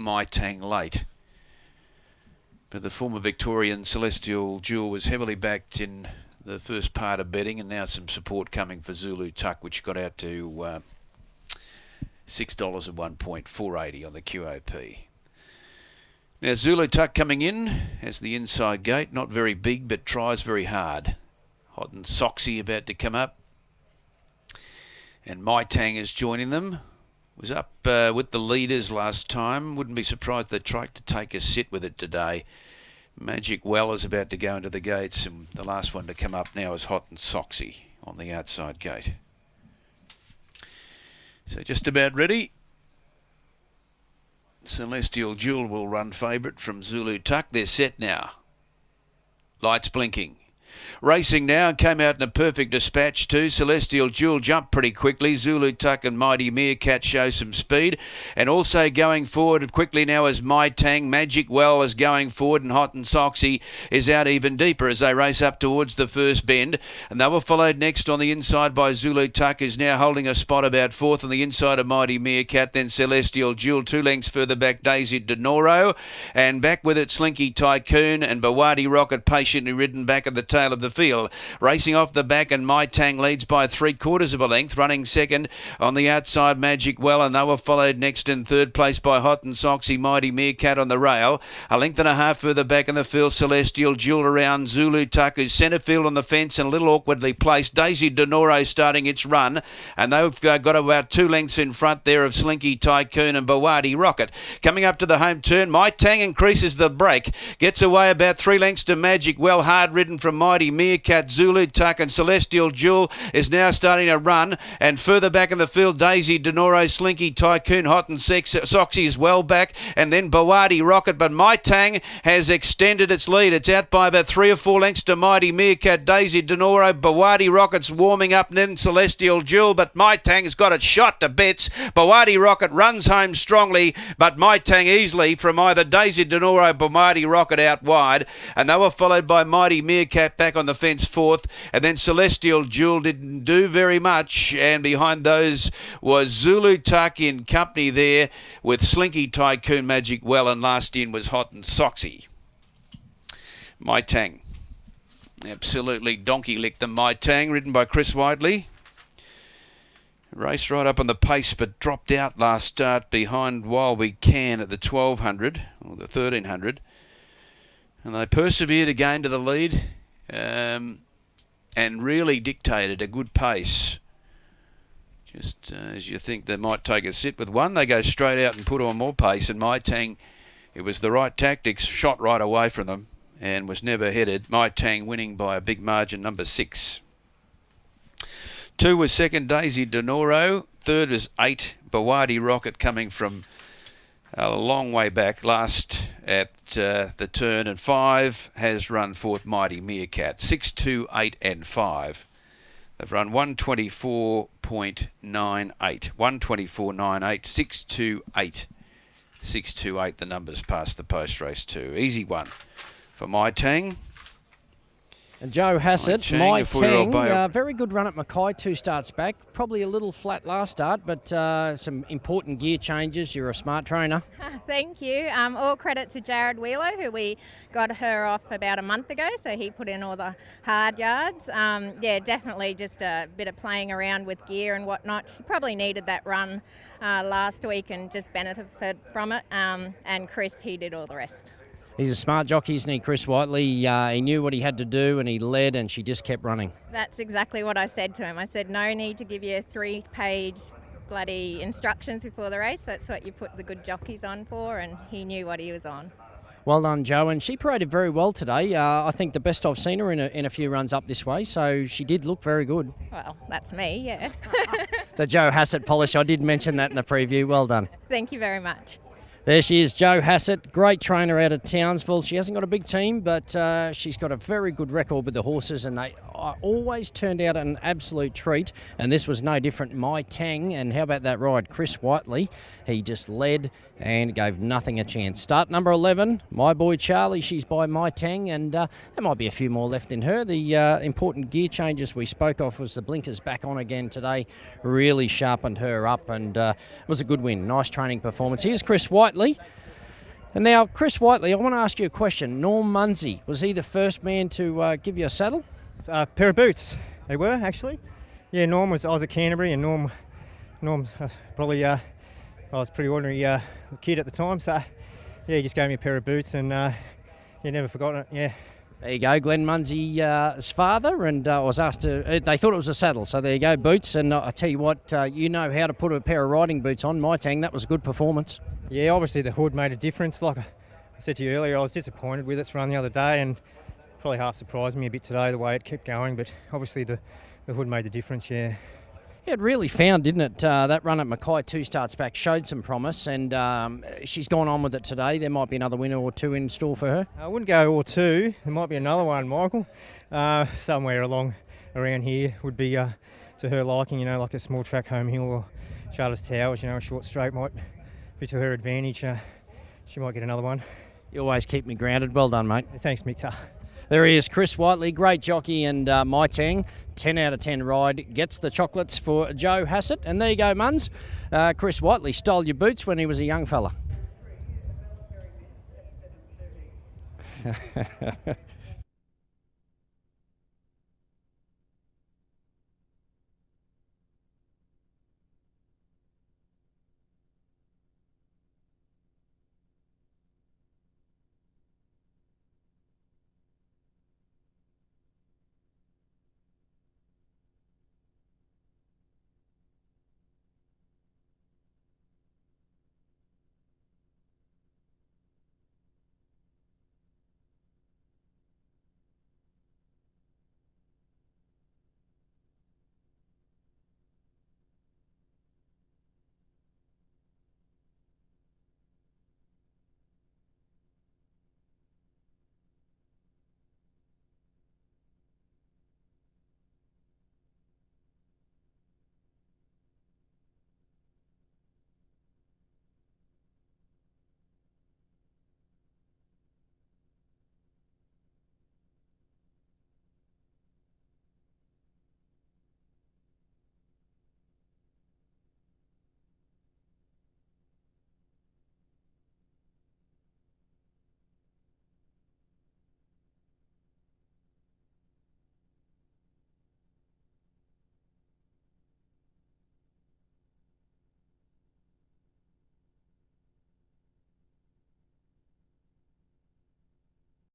Mytang late. But the former Victorian Celestial Jewel was heavily backed in the first part of betting, and now some support coming for Zulu Tuck, which got out to $6 at 1.480 on the QOP. Now Zulu Tuck coming in as the inside gate, not very big but tries very hard. Hot and Soxy about to come up, and Mytang is joining them. Was up with the leaders last time. Wouldn't be surprised they tried to take a sit with it today. Magic Well is about to go into the gates, and the last one to come up now is Hot and Soxy on the outside gate. So just about ready. Celestial Jewel will run favourite from Zulu Tuck. They're set now. Lights blinking. Racing now, came out in a perfect dispatch too. Celestial Jewel jumped pretty quickly. Zulu Tuck and Mighty Meerkat show some speed. And also going forward quickly now is Mytang. Magic Well is going forward, and Hot and Soxy is out even deeper as they race up towards the first bend. And they were followed next on the inside by Zulu Tuck, who's now holding a spot about fourth on the inside of Mighty Meerkat. Then Celestial Jewel 2 lengths further back, Daisy Denoro. And back with it, Slinky Tycoon and Bawadi Rocket patiently ridden back at the tail of the field. Racing off the back, and Mytang leads by 3/4 of a length. Running second on the outside, Magic Well, and they were followed next in third place by Hot and Soxy, Mighty Meerkat on the rail. A length and a half further back in the field, Celestial Jewel around Zulu Tuck, who's centre field on the fence and a little awkwardly placed. Daisy Denoro starting its run, and they've got about 2 lengths in front there of Slinky Tycoon and Bawadi Rocket. Coming up to the home turn, Mytang increases the break, gets away about 3 lengths to Magic Well, hard ridden from Mighty Meerkat. Zulu Tuck and Celestial Jewel is now starting to run, and further back in the field, Daisy Denoro, Slinky Tycoon, Hot and Soxy is well back, and then Bawadi Rocket. But Mytang has extended its lead. It's out by about 3 or 4 lengths to Mighty Meerkat, Daisy Denoro, Bawadi Rocket's warming up, and then Celestial Jewel, but Mytang's got it shot to bits. Bawadi Rocket runs home strongly, but Mytang easily from either Daisy Denoro or Bawadi Rocket out wide, and they were followed by Mighty Meerkat back on the fence fourth, and then Celestial Jewel didn't do very much, and behind those was Zulu Tuck in company there with Slinky Tycoon, Magic Well, and last in was Hot and Soxy. Mytang absolutely donkey licked the Mytang, ridden by Chris Whiteley. Raced right up on the pace, but dropped out last start behind While We Can at the 1200 or the 1300, and they persevered again to the lead. And really dictated a good pace. Just as you think they might take a sit with one, they go straight out and put on more pace. And Mytang, it was the right tactics, shot right away from them and was never headed. Mytang winning by a big margin, number 6. 2 was second, Daisy Denoro. Third was 8, Bawadi Rocket, coming from a long way back last at the turn, and 5 has run fourth, Mighty Meerkat. 6, 2, 8 and 5. They've run 124.98. 124.98. 6, 2, 8. 6, 2, 8 the numbers past the post race 2. Easy one for Mytang. And Joe Hassett, Mytang, very good run at Mackay, 2 starts back. Probably a little flat last start, but some important gear changes. You're a smart trainer. Thank you. All credit to Jared Wheeler, who we got her off about a month ago, so he put in all the hard yards. Yeah, definitely just a bit of playing around with gear and whatnot. She probably needed that run last week and just benefited from it. And Chris, he did all the rest. He's a smart jockey, isn't he, Chris Whiteley? He knew what he had to do and he led, and she just kept running. That's exactly what I said to him. I said, no need to give you 3-page bloody instructions before the race. That's what you put the good jockeys on for, and he knew what he was on. Well done, Joe, and she paraded very well today. I think the best I've seen her in a few runs up this way, so she did look very good. Well, that's me, yeah. The Joe Hassett polish, I did mention that in the preview. Well done. Thank you very much. There she is, Jo Hassett, great trainer out of Townsville. She hasn't got a big team, but she's got a very good record with the horses, and they always turned out an absolute treat, and this was no different. Mytang, and how about that ride? Chris Whiteley, he just led and gave nothing a chance. Start number 11, My Boy Charlie, she's by Mytang, and there might be a few more left in her. The important gear changes we spoke of was the blinkers back on again today, really sharpened her up, and it was a good win. Nice training performance. Here's Chris Whiteley. And now, Chris Whiteley, I want to ask you a question. Norm Munsey, was he the first man to give you a saddle? Pair of boots, they were actually. Yeah, I was at Canterbury, and Norm probably, I was a pretty ordinary kid at the time, so yeah, he just gave me a pair of boots, and never forgotten it. Yeah. There you go, Glenn Munsey's father, and I was asked to. They thought it was a saddle, so there you go, boots. And I tell you what, you know how to put a pair of riding boots on. Mytang, that was a good performance. Yeah, obviously the hood made a difference. Like I said to you earlier, I was disappointed with its run the other day, and probably half surprised me a bit today the way it kept going. But obviously the hood made the difference. Yeah. It really found, didn't it? That run at Mackay 2 starts back showed some promise, and she's gone on with it today. There might be another winner or two in store for her. I wouldn't go all two. There might be another one, Michael, somewhere around here would be to her liking. Like a small track home hill or Charlott's Towers. A short straight might be to her advantage. She might get another one. You always keep me grounded. Well done, mate. Thanks, Mytang. There he is, Chris Whiteley, great jockey, and Mytang, 10 out of 10 ride, gets the chocolates for Joe Hassett. And there you go, Muns. Chris Whiteley stole your boots when he was a young fella.